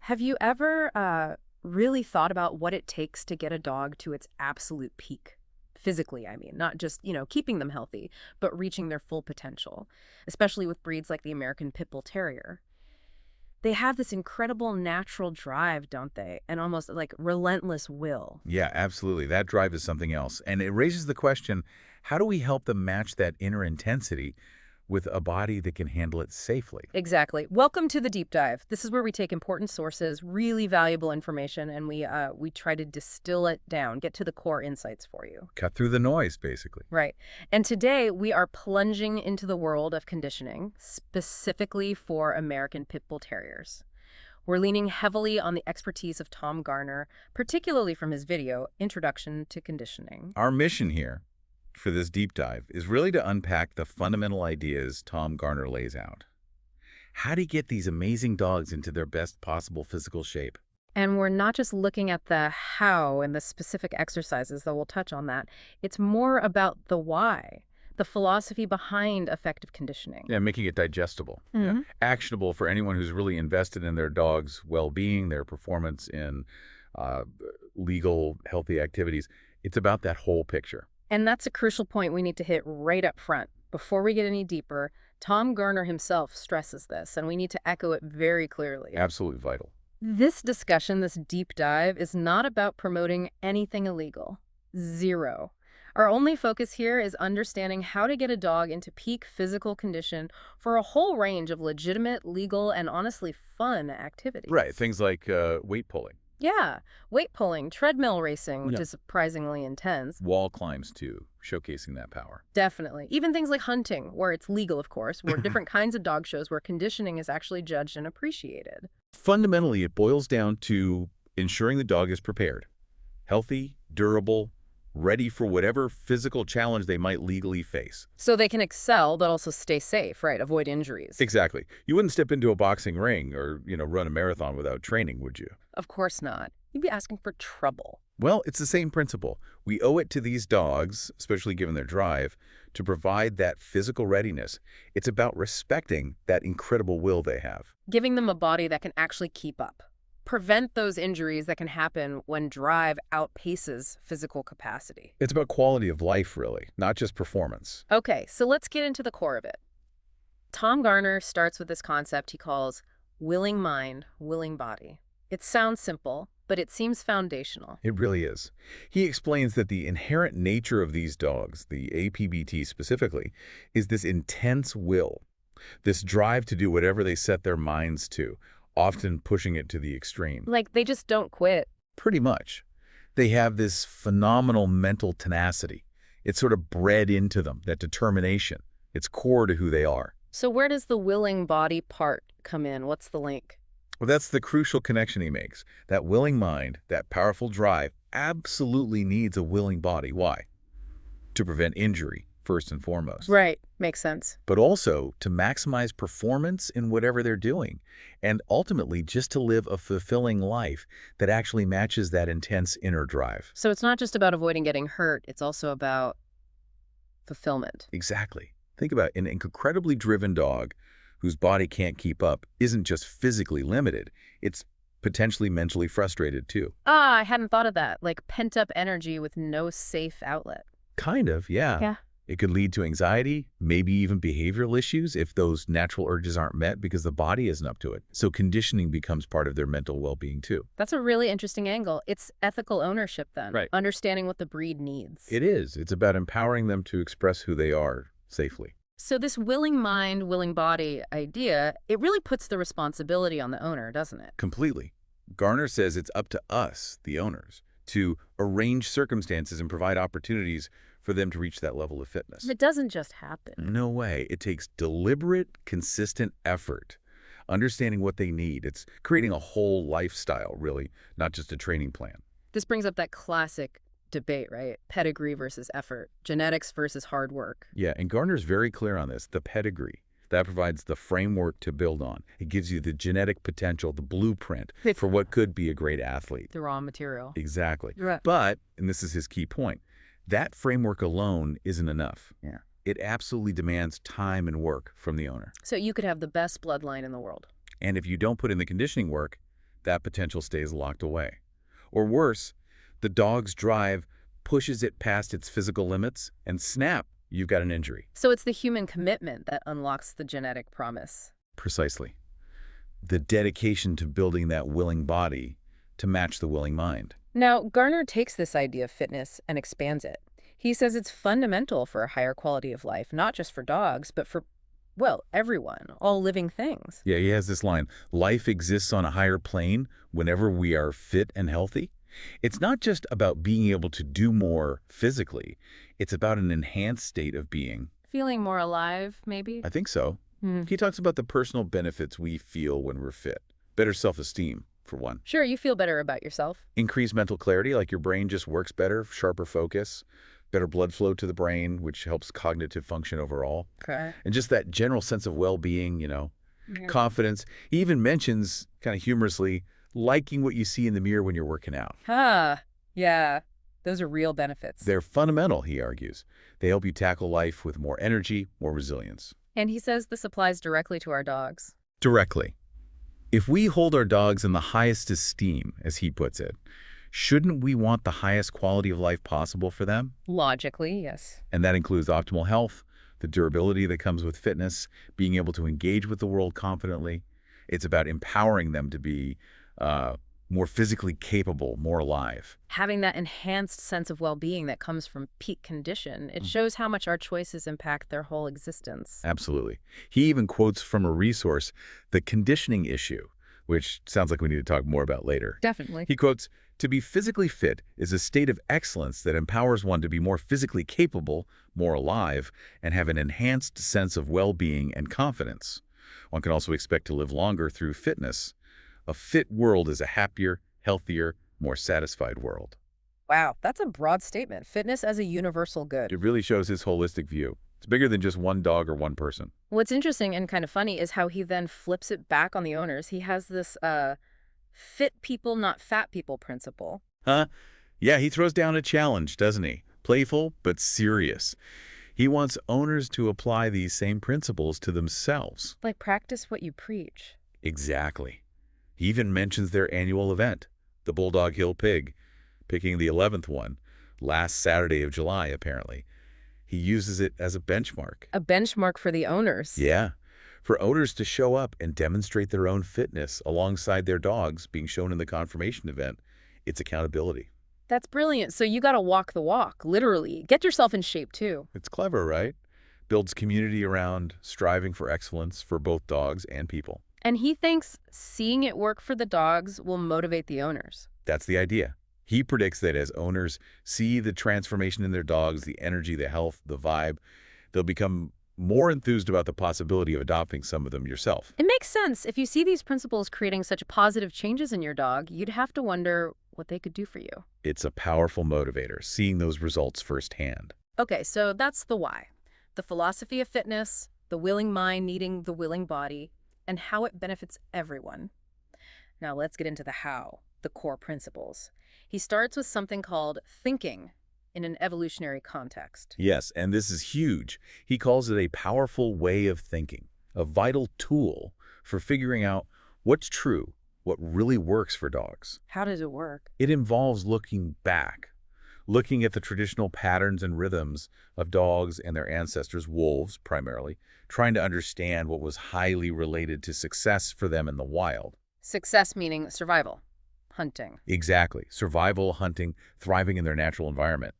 Have you ever really thought about what it takes to get a dog to its absolute peak? Physically, I mean, not just, keeping them healthy, but reaching their full potential, especially with breeds like the American Pit Bull Terrier. They have this incredible natural drive, don't they? And almost like relentless will. Yeah, absolutely. That drive is something else. And it raises the question, how do we help them match that inner intensity with a body that can handle it safely? Exactly. Welcome to the deep dive. This is where we take important sources, really valuable information, and we try to distill it down, get to the core insights for you. Cut through the noise, basically. Right. And today we are plunging into the world of conditioning, specifically for American Pit Bull Terriers. We're leaning heavily on the expertise of Tom Garner, particularly from his video, Introduction to Conditioning. Our mission here for this deep dive is really to unpack the fundamental ideas Tom Garner lays out. How do you get these amazing dogs into their best possible physical shape? And we're not just looking at the how and the specific exercises, though we'll touch on that. It's more about the why, the philosophy behind effective conditioning. Yeah, making it digestible. Yeah. Actionable for anyone who's really invested in their dog's well-being, their performance in legal, healthy activities. It's about that whole picture. And that's a crucial point we need to hit right up front. Before we get any deeper, Tom Garner himself stresses this, and we need to echo it very clearly. Absolutely vital. This discussion, this deep dive, is not about promoting anything illegal. Zero. Our only focus here is understanding how to get a dog into peak physical condition for a whole range of legitimate, legal, and honestly fun activities. Right, things like weight pulling. Yeah, weight pulling, treadmill racing, which Yeah. is surprisingly intense. Wall climbs, too, showcasing that power. Definitely. Even things like hunting, where it's legal, of course, where different kinds of dog shows where conditioning is actually judged and appreciated. Fundamentally, it boils down to ensuring the dog is prepared, healthy, durable, ready for whatever physical challenge they might legally face. So they can excel, but also stay safe, right? Avoid injuries. Exactly. You wouldn't step into a boxing ring or, run a marathon without training, would you? Of course not. You'd be asking for trouble. Well, it's the same principle. We owe it to these dogs, especially given their drive, to provide that physical readiness. It's about respecting that incredible will they have. Giving them a body that can actually keep up. Prevent those injuries that can happen when drive outpaces physical capacity. It's about quality of life, really, not just performance. Okay, so let's get into the core of it. Tom Garner starts with this concept he calls willing mind, willing body. It sounds simple, but it seems foundational. It really is. He explains that the inherent nature of these dogs, the APBT specifically, is this intense will, this drive to do whatever they set their minds to, often pushing it to the extreme. Like they just don't quit. Pretty much. They have this phenomenal mental tenacity. It's sort of bred into them, that determination. It's core to who they are. So where does the willing body part come in? What's the link? Well, that's the crucial connection he makes. That willing mind, that powerful drive, absolutely needs a willing body. Why? To prevent injury, first and foremost. Right. Makes sense. But also to maximize performance in whatever they're doing, and ultimately just to live a fulfilling life that actually matches that intense inner drive. So it's not just about avoiding getting hurt, it's also about fulfillment. Exactly. Think about an incredibly driven dog whose body can't keep up isn't just physically limited, it's potentially mentally frustrated too. I hadn't thought of that. Like pent-up energy with no safe outlet. Kind of, yeah. Yeah. It could lead to anxiety, maybe even behavioral issues if those natural urges aren't met because the body isn't up to it. So conditioning becomes part of their mental well-being too. That's a really interesting angle. It's ethical ownership then. Right. Understanding what the breed needs. It is. It's about empowering them to express who they are safely. So this willing mind, willing body idea, it really puts the responsibility on the owner, doesn't it? Completely. Garner says it's up to us, the owners, to arrange circumstances and provide opportunities for them to reach that level of fitness. It doesn't just happen. No way. It takes deliberate, consistent effort, understanding what they need. It's creating a whole lifestyle, really, not just a training plan. This brings up that classic debate, right? Pedigree versus effort, genetics versus hard work. Yeah, and Garner's very clear on this, the pedigree. That provides the framework to build on. It gives you the genetic potential, the blueprint for what could be a great athlete. The raw material. Exactly. Right. But, and this is his key point, that framework alone isn't enough. Yeah. It absolutely demands time and work from the owner. So you could have the best bloodline in the world. And if you don't put in the conditioning work, that potential stays locked away. Or worse, the dog's drive pushes it past its physical limits, and snap, you've got an injury. So it's the human commitment that unlocks the genetic promise. Precisely. The dedication to building that willing body to match the willing mind. Now, Garner takes this idea of fitness and expands it. He says it's fundamental for a higher quality of life, not just for dogs, but for, well, everyone, all living things. Yeah, he has this line, life exists on a higher plane whenever we are fit and healthy. It's not just about being able to do more physically. It's about an enhanced state of being. Feeling more alive, maybe? I think so. He talks about the personal benefits we feel when we're fit. Better self-esteem, for one. Sure, you feel better about yourself. Increased mental clarity, like your brain just works better, sharper focus, better blood flow to the brain, which helps cognitive function overall. Okay. And just that general sense of well-being, Yeah. confidence. He even mentions, kind of humorously, liking what you see in the mirror when you're working out. Yeah. Those are real benefits. They're fundamental, he argues. They help you tackle life with more energy, more resilience. And he says this applies directly to our dogs. Directly. If we hold our dogs in the highest esteem, as he puts it, shouldn't we want the highest quality of life possible for them? Logically, yes. And that includes optimal health, the durability that comes with fitness, being able to engage with the world confidently. It's about empowering them to be more physically capable, more alive. Having that enhanced sense of well-being that comes from peak condition, it shows how much our choices impact their whole existence. Absolutely. He even quotes from a resource, The Conditioning Issue, which sounds like we need to talk more about later. Definitely. He quotes, to be physically fit is a state of excellence that empowers one to be more physically capable, more alive, and have an enhanced sense of well-being and confidence. One can also expect to live longer through fitness. A fit world is a happier, healthier, more satisfied world. Wow, that's a broad statement. Fitness as a universal good. It really shows his holistic view. It's bigger than just one dog or one person. What's interesting and kind of funny is how he then flips it back on the owners. He has this fit people, not fat people principle. Huh? Yeah, he throws down a challenge, doesn't he? Playful, but serious. He wants owners to apply these same principles to themselves. Like practice what you preach. Exactly. He even mentions their annual event, the Bulldog Hill Pig, picking the 11th one, last Saturday of July, apparently. He uses it as a benchmark. A benchmark for the owners. Yeah, for owners to show up and demonstrate their own fitness alongside their dogs being shown in the confirmation event. It's accountability. That's brilliant. So you got to walk the walk, literally. Get yourself in shape, too. It's clever, right? Builds community around striving for excellence for both dogs and people. And he thinks seeing it work for the dogs will motivate the owners. That's the idea. He predicts that as owners see the transformation in their dogs, the energy, the health, the vibe, they'll become more enthused about the possibility of adopting some of them yourself. It makes sense. If you see these principles creating such positive changes in your dog, you'd have to wonder what they could do for you. It's a powerful motivator, seeing those results firsthand. Okay, so that's the why. The philosophy of fitness, the willing mind needing the willing body, and how it benefits everyone. Now let's get into the how, the core principles. He starts with something called thinking in an evolutionary context. Yes, and this is huge. He calls it a powerful way of thinking, a vital tool for figuring out what's true, what really works for dogs. How does it work? It involves looking back, looking at the traditional patterns and rhythms of dogs and their ancestors, wolves primarily, trying to understand what was highly related to success for them in the wild. Success meaning survival, hunting. Exactly. Survival, hunting, thriving in their natural environment.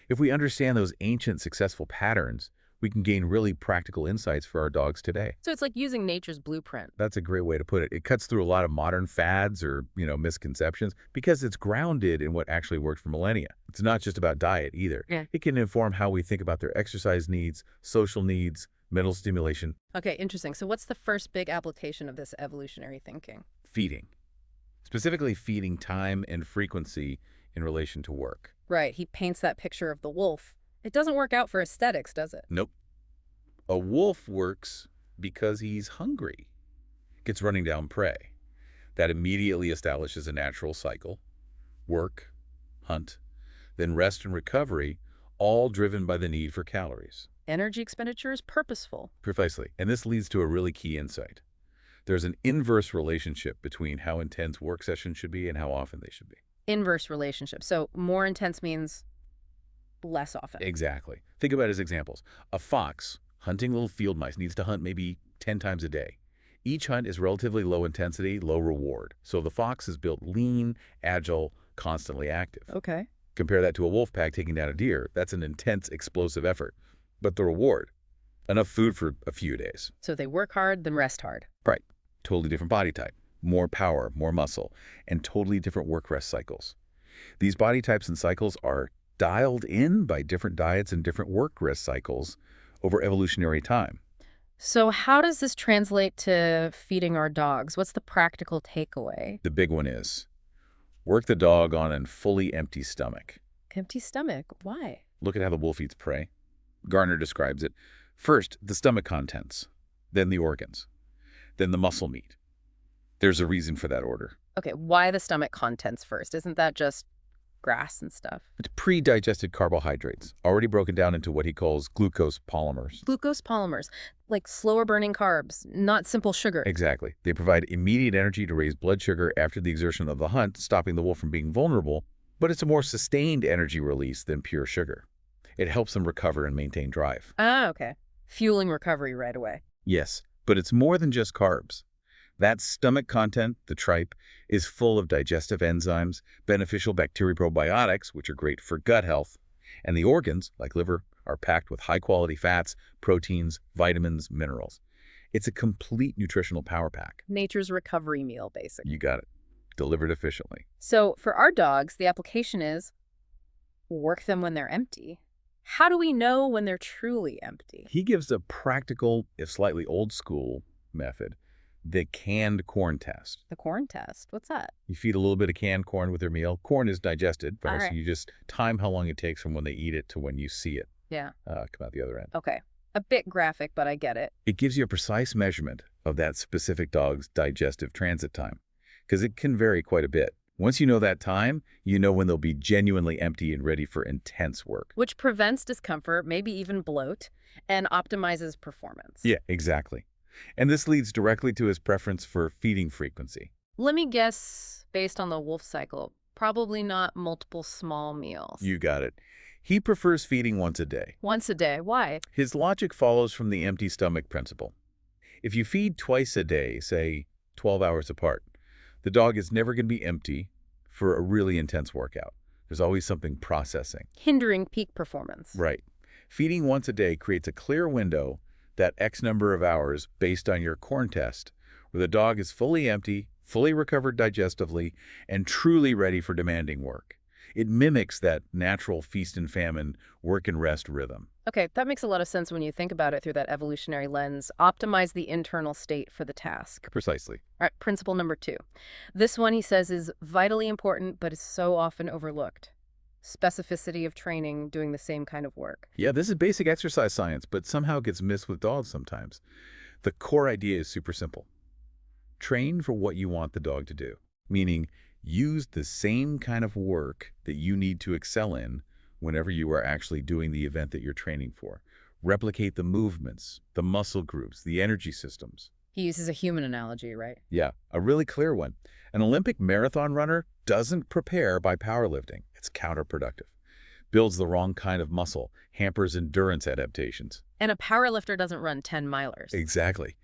If we understand those ancient successful patterns, we can gain really practical insights for our dogs today. So it's like using nature's blueprint. That's a great way to put it. It cuts through a lot of modern fads or, misconceptions because it's grounded in what actually worked for millennia. It's not just about diet either. Yeah. It can inform how we think about their exercise needs, social needs, mental stimulation. Okay, interesting. So what's the first big application of this evolutionary thinking? Feeding. Specifically feeding time and frequency in relation to work. Right, he paints that picture of the wolf. It doesn't work out for aesthetics, does it? Nope. A wolf works because he's hungry. Gets running down prey. That immediately establishes a natural cycle. Work, hunt, then rest and recovery, all driven by the need for calories. Energy expenditure is purposeful. Precisely. And this leads to a really key insight. There's an inverse relationship between how intense work sessions should be and how often they should be. Inverse relationship. So more intense means less often. Exactly. Think about it as examples. A fox hunting little field mice needs to hunt maybe 10 times a day. Each hunt is relatively low intensity, low reward. So the fox is built lean, agile, constantly active. Okay. Compare that to a wolf pack taking down a deer. That's an intense, explosive effort. But the reward, enough food for a few days. So they work hard, then rest hard. Right. Totally different body type. More power, more muscle, and totally different work-rest cycles. These body types and cycles are dialed in by different diets and different work-rest cycles over evolutionary time. So how does this translate to feeding our dogs? What's the practical takeaway? The big one is work the dog on a fully empty stomach. Empty stomach. Why? Look at how the wolf eats prey. Garner describes it. First, the stomach contents, then the organs, then the muscle meat. There's a reason for that order. Okay, why the stomach contents first? Isn't that just grass and stuff? It's pre-digested carbohydrates, already broken down into what he calls glucose polymers. Glucose polymers, like slower burning carbs, not simple sugar. Exactly. They provide immediate energy to raise blood sugar after the exertion of the hunt, stopping the wolf from being vulnerable, but it's a more sustained energy release than pure sugar. It helps them recover and maintain drive. Ah, okay. Fueling recovery right away. Yes, but it's more than just carbs. That stomach content, the tripe, is full of digestive enzymes, beneficial bacteria probiotics, which are great for gut health, and the organs, like liver, are packed with high-quality fats, proteins, vitamins, minerals. It's a complete nutritional power pack. Nature's recovery meal, basically. You got it. Delivered efficiently. So for our dogs, the application is work them when they're empty. How do we know when they're truly empty? He gives a practical, if slightly old-school method, the canned corn test. The corn test. What's that? You feed a little bit of canned corn with their meal. Corn is digested, right? All So right. you just time how long it takes from when they eat it to when you see it Yeah. come out the other end. Okay. A bit graphic, but I get it. It gives you a precise measurement of that specific dog's digestive transit time, because it can vary quite a bit. Once you know that time, you know when they'll be genuinely empty and ready for intense work. Which prevents discomfort, maybe even bloat, and optimizes performance. Yeah, exactly. And this leads directly to his preference for feeding frequency. Let me guess, based on the wolf cycle, probably not multiple small meals. You got it. He prefers feeding once a day. Once a day. Why? His logic follows from the empty stomach principle. If you feed twice a day, say 12 hours apart, the dog is never going to be empty for a really intense workout. There's always something processing. Hindering peak performance. Right. Feeding once a day creates a clear window, that X number of hours based on your corn test, where the dog is fully empty, fully recovered digestively, and truly ready for demanding work. It mimics that natural feast and famine, work and rest rhythm. Okay, that makes a lot of sense when you think about it through that evolutionary lens. Optimize the internal state for the task. Precisely. All right, principle number 2. This one, he says, is vitally important, but is so often overlooked. Specificity of training, doing the same kind of work. Yeah, this is basic exercise science, but somehow gets missed with dogs sometimes. The core idea is super simple. Train for what you want the dog to do, meaning use the same kind of work that you need to excel in whenever you are actually doing the event that you're training for. Replicate the movements, the muscle groups, the energy systems. He uses a human analogy, right? Yeah, a really clear one. An Olympic marathon runner doesn't prepare by powerlifting. It's counterproductive. Builds the wrong kind of muscle, hampers endurance adaptations. And a powerlifter doesn't run 10 milers. Exactly.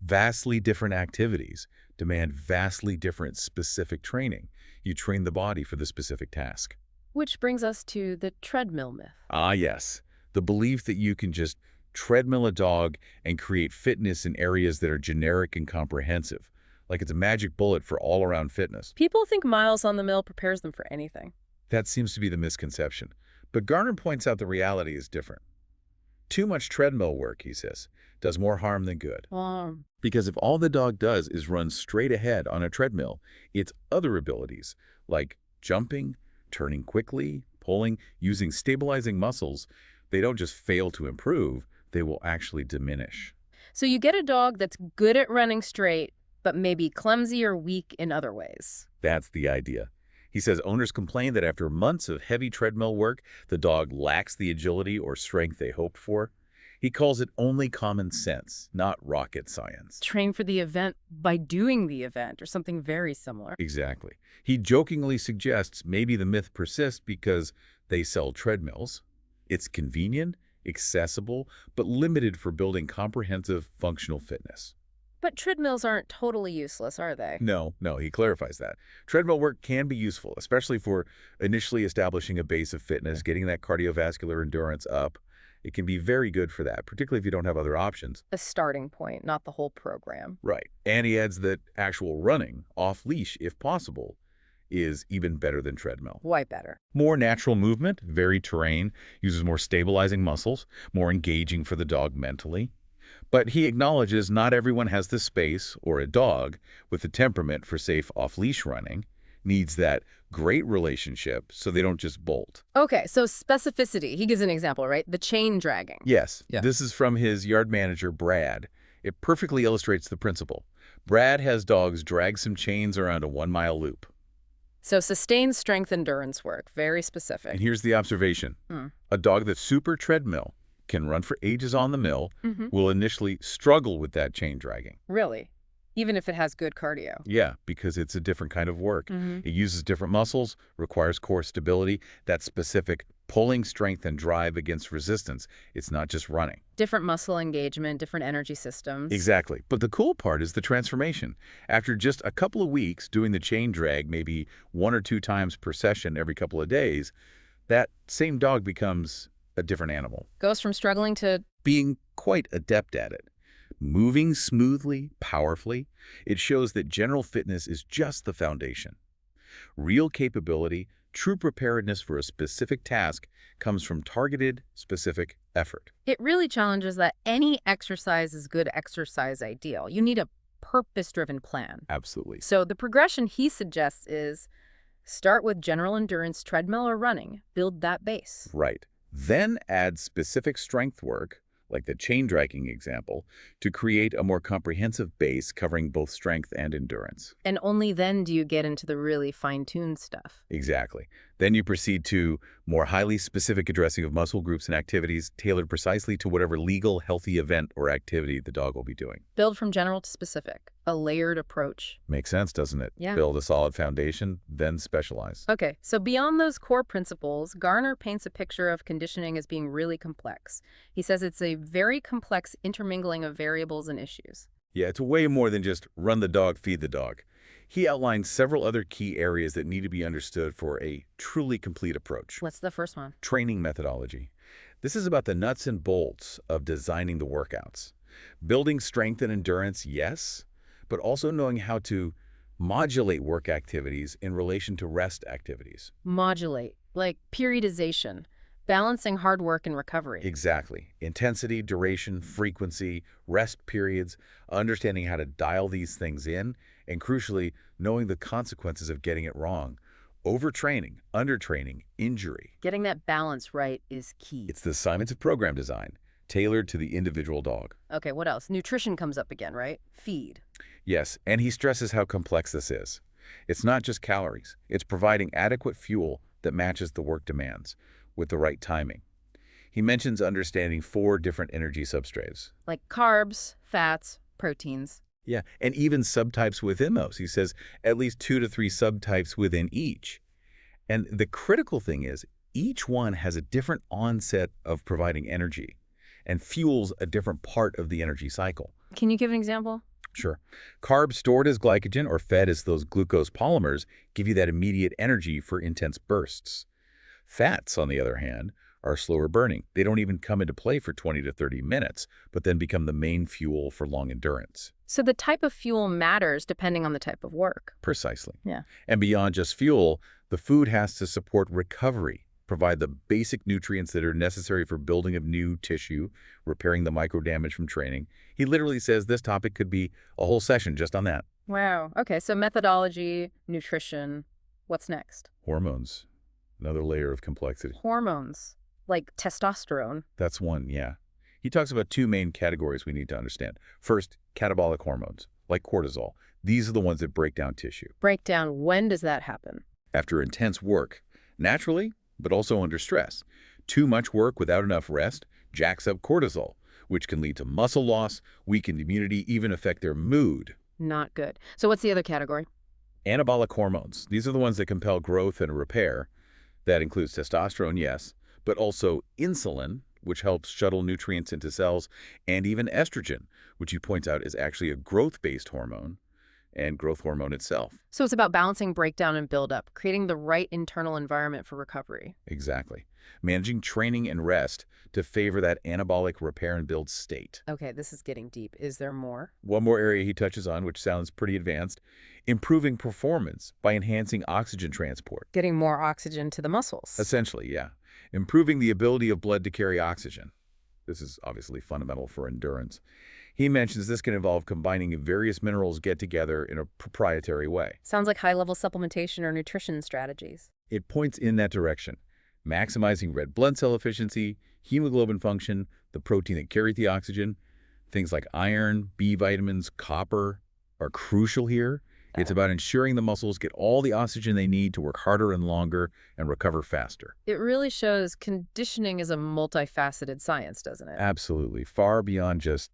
Vastly different activities demand vastly different specific training. You train the body for the specific task. Which brings us to the treadmill myth. Ah, yes. The belief that you can just treadmill a dog and create fitness in areas that are generic and comprehensive, like it's a magic bullet for all-around fitness. People think miles on the mill prepares them for anything. That seems to be the misconception. But Garner points out the reality is different. Too much treadmill work, he says, does more harm than good. Because if all the dog does is run straight ahead on a treadmill, its other abilities, like jumping, turning quickly, pulling, using stabilizing muscles, they don't just fail to improve, they will actually diminish. So you get a dog that's good at running straight, but maybe clumsy or weak in other ways. That's the idea. He says owners complain that after months of heavy treadmill work, the dog lacks the agility or strength they hoped for. He calls it only common sense, not rocket science. Train for the event by doing the event or something very similar. Exactly. He jokingly suggests maybe the myth persists because they sell treadmills. It's convenient, accessible, but limited for building comprehensive functional fitness. But treadmills aren't totally useless, are they? No, he clarifies that. Treadmill work can be useful, especially for initially establishing a base of fitness, getting that cardiovascular endurance up. It can be very good for that, particularly if you don't have other options. A starting point, not the whole program. Right. And he adds that actual running, off-leash if possible, is even better than treadmill. Why better? More natural movement, varied terrain, uses more stabilizing muscles, more engaging for the dog mentally. But he acknowledges not everyone has the space or a dog with the temperament for safe off-leash running, needs that great relationship so they don't just bolt. Okay, so specificity. He gives an example, right? The chain dragging. Yes, Yeah. This is from his yard manager, Brad. It perfectly illustrates the principle. Brad has dogs drag some chains around a 1-mile loop. So sustained strength endurance work, very specific. And here's the observation. A dog that's super treadmill can run for ages on the mill, will initially struggle with that chain dragging. Really? Even if it has good cardio? Yeah, because it's a different kind of work. It uses different muscles, requires core stability, that specific pulling strength and drive against resistance. It's not just running. Different muscle engagement, different energy systems. Exactly. But the cool part is the transformation. After just a couple of weeks doing the chain drag, maybe 1 or 2 times per session every couple of days, that same dog becomes a different animal. Goes from struggling to... Being quite adept at it. Moving smoothly, powerfully, it shows that general fitness is just the foundation. Real capability, true preparedness for a specific task comes from targeted, specific effort. It really challenges that any exercise is good exercise ideal. You need a purpose-driven plan. Absolutely. So the progression he suggests is start with general endurance, treadmill or running. Build that base. Right. Then add specific strength work, like the chain dragging example, to create a more comprehensive base covering both strength and endurance. And only then do you get into the really fine-tuned stuff. Exactly. Then you proceed to more highly specific addressing of muscle groups and activities tailored precisely to whatever legal, healthy event or activity the dog will be doing. Build from general to specific. A layered approach. Makes sense, doesn't it? Yeah. Build a solid foundation, then specialize. Okay, so beyond those core principles, Garner paints a picture of conditioning as being really complex. He says it's a very complex intermingling of variables and issues. Yeah, it's way more than just run the dog, feed the dog. He outlines several other key areas that need to be understood for a truly complete approach. What's the first one? Training methodology. This is about the nuts and bolts of designing the workouts. Building strength and endurance, yes, but also knowing how to modulate work activities in relation to rest activities. Modulate, like periodization, balancing hard work and recovery. Exactly. Intensity, duration, frequency, rest periods, understanding how to dial these things in, and crucially, knowing the consequences of getting it wrong. Overtraining, undertraining, injury. Getting that balance right is key. It's the science of program design, tailored to the individual dog. Okay, what else? Nutrition comes up again, right? Feed. Yes, and he stresses how complex this is. It's not just calories. It's providing adequate fuel that matches the work demands with the right timing. He mentions understanding 4 different energy substrates. Like carbs, fats, proteins. Yeah, and even subtypes within those. He says at least 2 to 3 subtypes within each. And the critical thing is each one has a different onset of providing energy and fuels a different part of the energy cycle. Can you give an example? Sure. Carbs stored as glycogen or fed as those glucose polymers give you that immediate energy for intense bursts. Fats, on the other hand, are slower burning. They don't even come into play for 20 to 30 minutes, but then become the main fuel for long endurance. So the type of fuel matters depending on the type of work. Precisely. Yeah. And beyond just fuel, the food has to support recovery, provide the basic nutrients that are necessary for building of new tissue, repairing the micro damage from training. He literally says this topic could be a whole session just on that. Wow. Okay, so methodology, nutrition. What's next? Hormones, another layer of complexity. Hormones, like testosterone. That's one, yeah. He talks about 2 main categories we need to understand. First, catabolic hormones, like cortisol. These are the ones that break down tissue. Break down, when does that happen? After intense work, naturally, but also under stress. Too much work without enough rest jacks up cortisol, which can lead to muscle loss, weakened immunity, even affect their mood. Not good. So what's the other category? Anabolic hormones. These are the ones that compel growth and repair. That includes testosterone, yes, but also insulin, which helps shuttle nutrients into cells, and even estrogen, which he points out is actually a growth-based hormone and growth hormone itself. So it's about balancing breakdown and buildup, creating the right internal environment for recovery. Exactly. Managing training and rest to favor that anabolic repair and build state. Okay, this is getting deep. Is there more? One more area he touches on, which sounds pretty advanced, improving performance by enhancing oxygen transport. Getting more oxygen to the muscles. Essentially, yeah. Improving the ability of blood to carry oxygen. This is obviously fundamental for endurance. He mentions this can involve combining various minerals get together in a proprietary way. Sounds like high-level supplementation or nutrition strategies. It points in that direction, maximizing red blood cell efficiency, hemoglobin function, the protein that carries the oxygen. Things like iron, B vitamins, copper are crucial here. It's about ensuring the muscles get all the oxygen they need to work harder and longer and recover faster. It really shows conditioning is a multifaceted science, doesn't it? Absolutely, far beyond just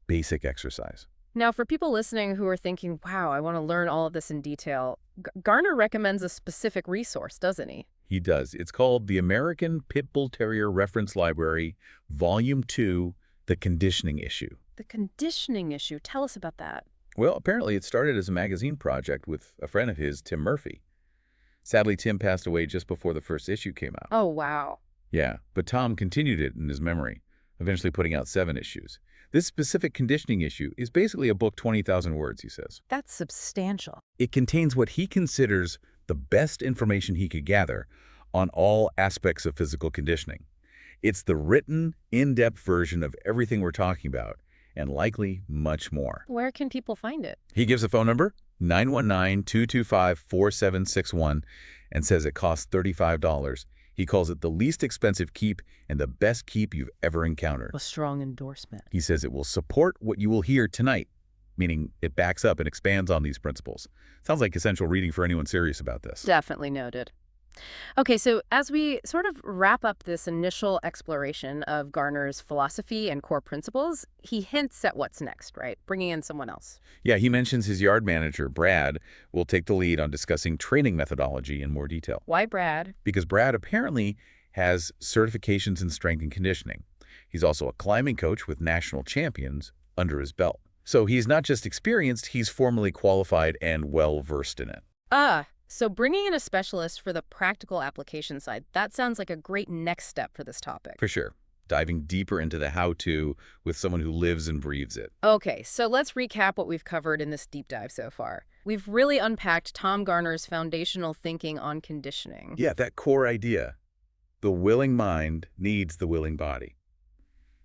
basic exercise. Now, for people listening who are thinking, wow, I want to learn all of this in detail, Garner recommends a specific resource, doesn't he? He does. It's called the American Pit Bull Terrier Reference Library, Volume 2, The Conditioning Issue. The conditioning issue. Tell us about that. Well, apparently it started as a magazine project with a friend of his, Tim Murphy. Sadly, Tim passed away just before the first issue came out. Oh, wow. Yeah, but Tom continued it in his memory, eventually putting out 7 issues. This specific conditioning issue is basically a book 20,000 words, he says. That's substantial. It contains what he considers the best information he could gather on all aspects of physical conditioning. It's the written, in-depth version of everything we're talking about, and likely much more. Where can people find it? He gives a phone number, 919-225-4761, and says it costs $35. He calls it the least expensive keep and the best keep you've ever encountered. A strong endorsement. He says it will support what you will hear tonight, meaning it backs up and expands on these principles. Sounds like essential reading for anyone serious about this. Definitely noted. Okay, so as we sort of wrap up this initial exploration of Garner's philosophy and core principles, he hints at what's next, right? Bringing in someone else. Yeah, he mentions his yard manager, Brad, will take the lead on discussing training methodology in more detail. Why Brad? Because Brad apparently has certifications in strength and conditioning. He's also a climbing coach with national champions under his belt. So he's not just experienced, he's formally qualified and well-versed in it. So bringing in a specialist for the practical application side, that sounds like a great next step for this topic. For sure. Diving deeper into the how-to with someone who lives and breathes it. Okay, so let's recap what we've covered in this deep dive so far. We've really unpacked Tom Garner's foundational thinking on conditioning. Yeah, that core idea. The willing mind needs the willing body.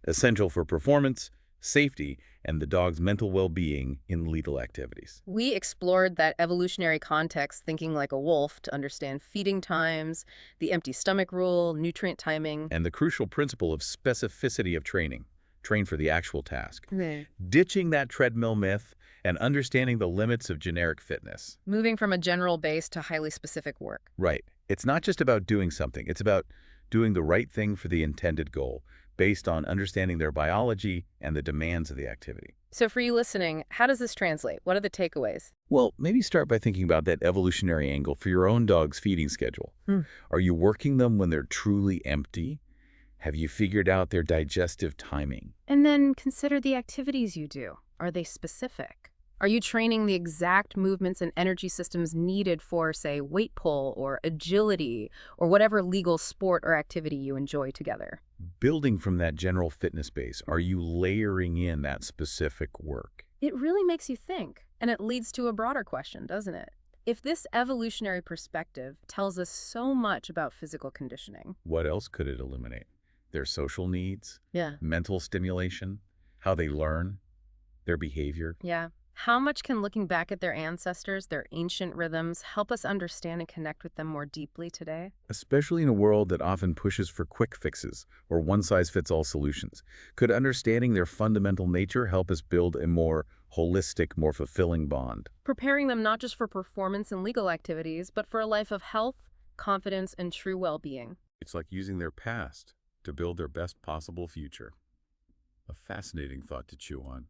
Essential for performance, safety, and the dog's mental well-being in lethal activities. We explored that evolutionary context, thinking like a wolf, to understand feeding times, the empty stomach rule, nutrient timing. And the crucial principle of specificity of training. Train for the actual task. Yeah. Ditching that treadmill myth and understanding the limits of generic fitness. Moving from a general base to highly specific work. Right. It's not just about doing something. It's about doing the right thing for the intended goal, based on understanding their biology and the demands of the activity. So for you listening, how does this translate? What are the takeaways? Well, maybe start by thinking about that evolutionary angle for your own dog's feeding schedule. Are you working them when they're truly empty? Have you figured out their digestive timing? And then consider the activities you do. Are they specific? Are you training the exact movements and energy systems needed for, say, weight pull or agility or whatever legal sport or activity you enjoy together? Building from that general fitness base, are you layering in that specific work? It really makes you think, and it leads to a broader question, doesn't it? If this evolutionary perspective tells us so much about physical conditioning, What else could it illuminate? Their social needs, yeah, mental stimulation, how they learn, their behavior. how much can looking back at their ancestors, their ancient rhythms, help us understand and connect with them more deeply today? Especially in a world that often pushes for quick fixes or one-size-fits-all solutions. Could understanding their fundamental nature help us build a more holistic, more fulfilling bond? Preparing them not just for performance and legal activities, but for a life of health, confidence, and true well-being. It's like using their past to build their best possible future. A fascinating thought to chew on.